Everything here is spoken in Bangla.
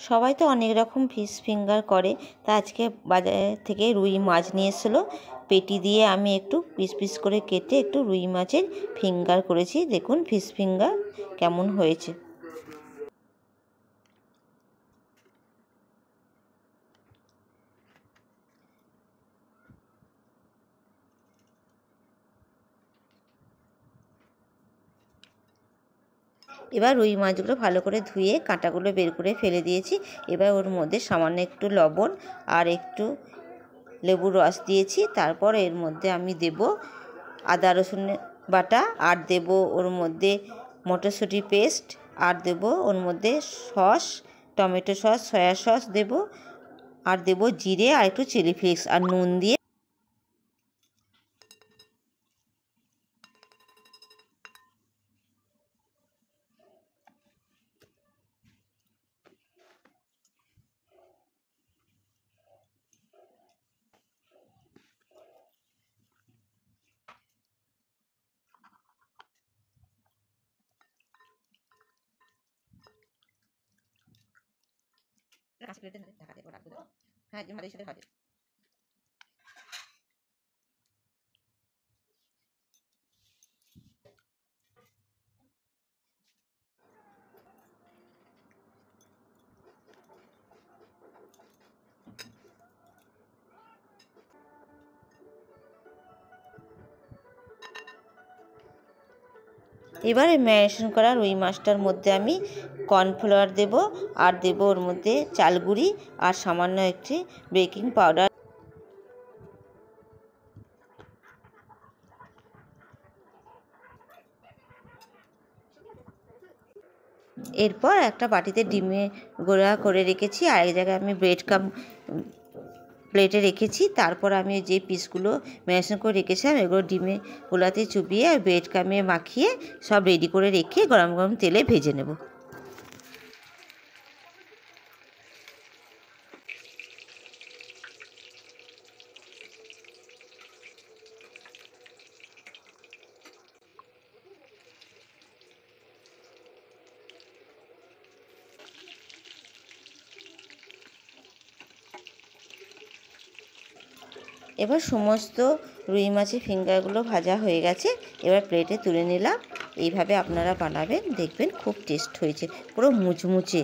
সবাই তো অনেক রকম ফিশ ফিঙ্গার করে, তা আজকে বাজার থেকে রুই মাছ নিয়ে এসেছিলো। পেটি দিয়ে আমি একটু পিস পিস করে কেটে একটু রুই মাছের ফিঙ্গার করেছি। দেখুন ফিশ ফিঙ্গার কেমন হয়েছে। এবার রুই মাছগুলো ভালো করে ধুয়ে কাঁটাগুলো বের করে ফেলে দিয়েছি। এবার ওর মধ্যে সামান্য একটু লবণ আর একটু লেবুর রস দিয়েছি। তারপর এর মধ্যে আমি দেব আদা রসুন বাটা, আর দেব ওর মধ্যে মটরশুঁটি পেস্ট, আর দেব ওর মধ্যে sauce, tomato sauce, soya sauce দেব, আর দেব জিরে আর একটু চিলি ফ্লেক্স আর নুন দিয়ে ঢাকা দেবো, রাখবো। হ্যাঁ, ভালোই সাথে ভাজে। এবারে ম্যারিনেশন করা রুই মাছটার মধ্যে আমি কর্নফ্লাওয়ার দেব, আর দেব ওর মধ্যে চালগুঁড়ি আর সামান্য একটি বেকিং পাউডার। এরপর একটা বাটিতে ডিমে গোলা করে রেখেছি, আর এক জায়গায় আমি ব্রেড ক্রাম্ব প্লেটে রেখেছি। তারপর আমি যে পিসগুলো ম্যারিনেশন করে রেখেছিলাম এগুলো ডিমে গোলাতে চুবিয়ে ব্রেড ক্রাম্বে মাখিয়ে সব রেডি করে রেখে গরম গরম তেলে ভেজে নেব। এবার সমস্ত রুই মাছের ফিঙ্গারগুলো ভাজা হয়ে গেছে। এবার প্লেটে তুলে নিলাম। এইভাবে আপনারা বানাবেন, দেখবেন খুব টেস্ট হয়েছে, পুরো মুচমুচে।